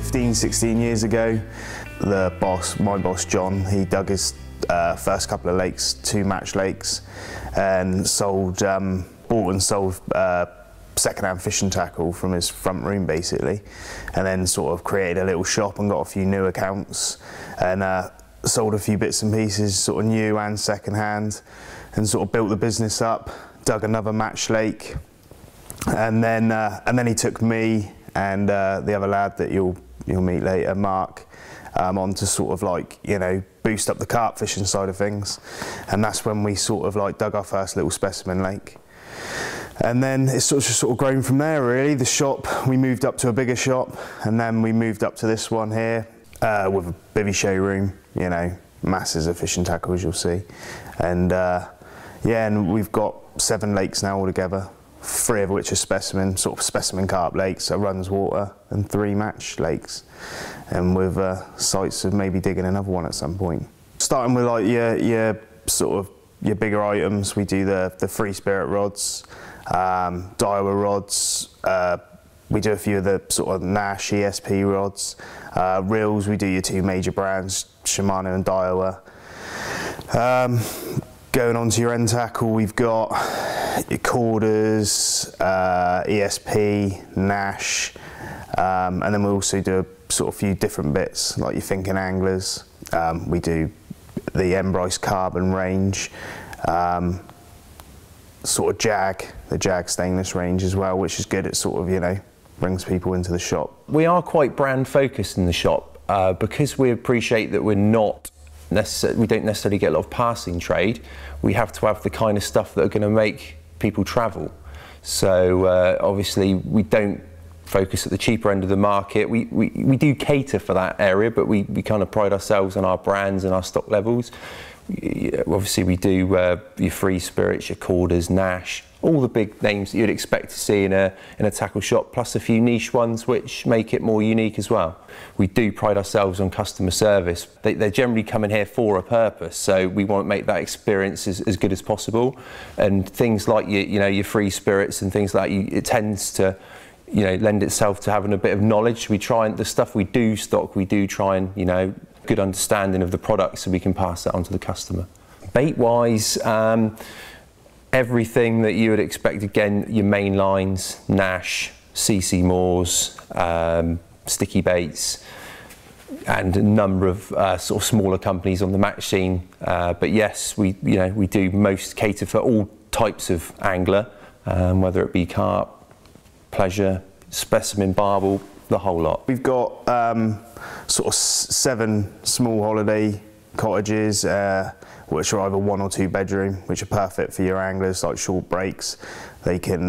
15, 16 years ago, the boss, my boss John, he dug his first couple of lakes, 2 match lakes, and bought and sold second-hand fishing tackle from his front room basically, and then sort of created a little shop and got a few new accounts, and sold a few bits and pieces, sort of new and second-hand, and sort of built the business up, dug another match lake, and then he took me and the other lad that you'll meet later, Mark, on to sort of like, you know, boost up the carp fishing side of things, and that's when we sort of like dug our first little specimen lake. And then it's sort of grown from there really. The shop, we moved up to a bigger shop, and then we moved up to this one here with a bivvy showroom, you know, masses of fishing tackles you'll see. And yeah, and we've got 7 lakes now altogether, 3 of which are sort of specimen carp lakes, a runs water, and 3 match lakes. And with sights of maybe digging another one at some point. Starting with like your bigger items, we do the free spirit rods, Daiwa rods, we do a few of the sort of Nash ESP rods, reels, we do your 2 major brands, Shimano and Daiwa. Going on to your end tackle, we've got your corders, ESP, Nash, and then we also do a sort of few different bits, like your thinking anglers. We do the Embrace carbon range, sort of the Jag stainless range as well, which is good. It sort of, you know, brings people into the shop. We are quite brand focused in the shop because we appreciate that we don't necessarily get a lot of passing trade. We have to have the kind of stuff that are going to make people travel. So obviously we don't focus at the cheaper end of the market. We do cater for that area, but we kind of pride ourselves on our brands and our stock levels. Obviously we do your free spirits, your corders, Nash, all the big names that you'd expect to see in a tackle shop, plus a few niche ones which make it more unique as well. We do pride ourselves on customer service. They're generally coming here for a purpose, so we want to make that experience as good as possible. And things like your free spirits and things like that, it tends to, you know, lend itself to having a bit of knowledge. We try, and the stuff we do stock, we do try and, you know, good understanding of the product so we can pass that on to the customer. Bait wise, everything that you would expect, again, your main lines, Nash, CC Moores, sticky baits, and a number of sort of smaller companies on the match scene. But yes, we do most cater for all types of angler, whether it be carp, pleasure, specimen, barbel, the whole lot. We've got Sort of 7 small holiday cottages, which are either 1 or 2 bedroom, which are perfect for your anglers, like short breaks. They can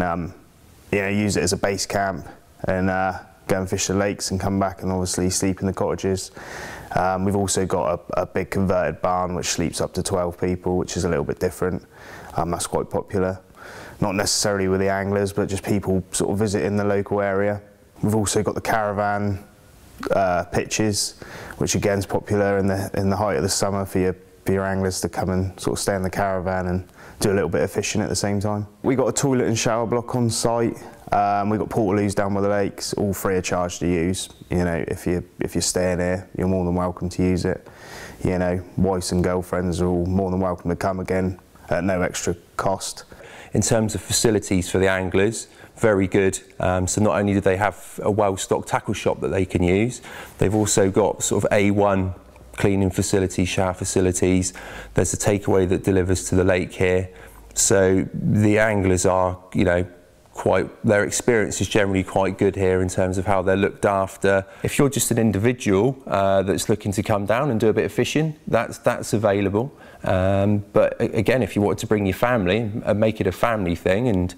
you know, use it as a base camp and go and fish the lakes and come back and obviously sleep in the cottages. We've also got a big converted barn which sleeps up to 12 people, which is a little bit different. That's quite popular. Not necessarily with the anglers, but just people sort of visiting the local area. We've also got the caravan pitches, which again is popular in the height of the summer for your anglers to come and sort of stay in the caravan and do a little bit of fishing at the same time. We got a toilet and shower block on site. We've got portaloos down by the lakes, all free of charge to use. You know, if you're staying here, you're more than welcome to use it. You know, wives and girlfriends are all more than welcome to come again at no extra cost. In terms of facilities for the anglers, very good. So not only do they have a well-stocked tackle shop that they can use, they've also got sort of A1 cleaning facilities, shower facilities. There's a takeaway that delivers to the lake here. So the anglers are, you know, their experience is generally quite good here in terms of how they're looked after. If you're just an individual that's looking to come down and do a bit of fishing, that's available. But again, if you wanted to bring your family and make it a family thing, and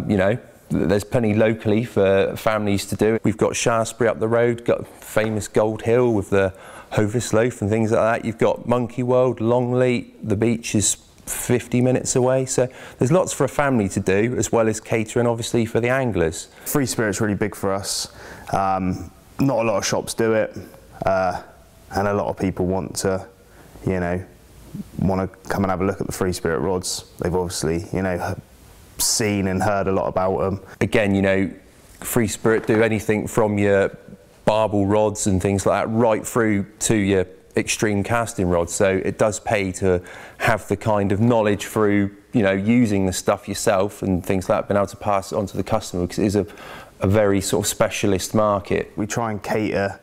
you know, there's plenty locally for families to do. We've got Shaftesbury up the road, got famous Gold Hill with the Hoversloaf and things like that. You've got Monkey World, Longleat, the beach is 50 minutes away, so there's lots for a family to do, as well as catering obviously for the anglers. Free spirit's really big for us. Not a lot of shops do it, and a lot of people want to, you know, want to come and have a look at the free spirit rods. They've obviously, you know, seen and heard a lot about them. Again, you know, free spirit do anything from your barbel rods and things like that, right through to your extreme casting rods. So it does pay to have the kind of knowledge through, you know, using the stuff yourself and things like that, being able to pass it on to the customer, because it is a very sort of specialist market. We try and cater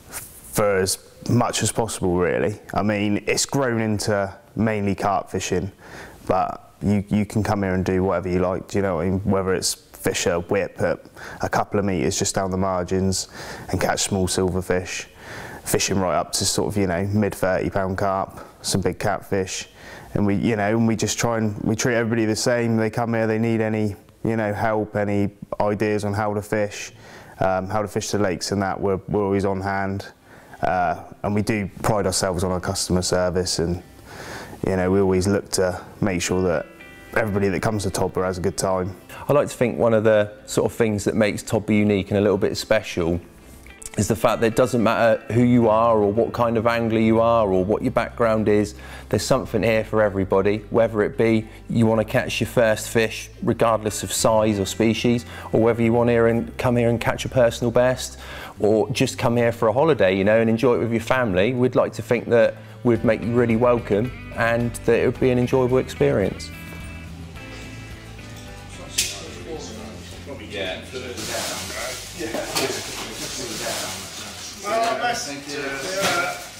for as much as possible, really. I mean, it's grown into mainly carp fishing, but you can come here and do whatever you like, do you know what I mean? Whether it's fish a whip at a couple of metres just down the margins and catch small silverfish, fishing right up to sort of, you know, mid 30-pound carp, some big catfish, and we just try and we treat everybody the same. They come here, they need any, you know, help, any ideas on how to fish the lakes and that, we're always on hand, and we do pride ourselves on our customer service, and you know, we always look to make sure that everybody that comes to Todber has a good time. I like to think one of the sort of things that makes Todber unique and a little bit special is the fact that it doesn't matter who you are or what kind of angler you are or what your background is, there's something here for everybody, whether it be you want to catch your first fish regardless of size or species, or whether you want to come here and catch a personal best, or just come here for a holiday, you know, and enjoy it with your family. We'd like to think that we'd make you really welcome and that it would be an enjoyable experience. Yeah, further down, right? Yeah. Well, best.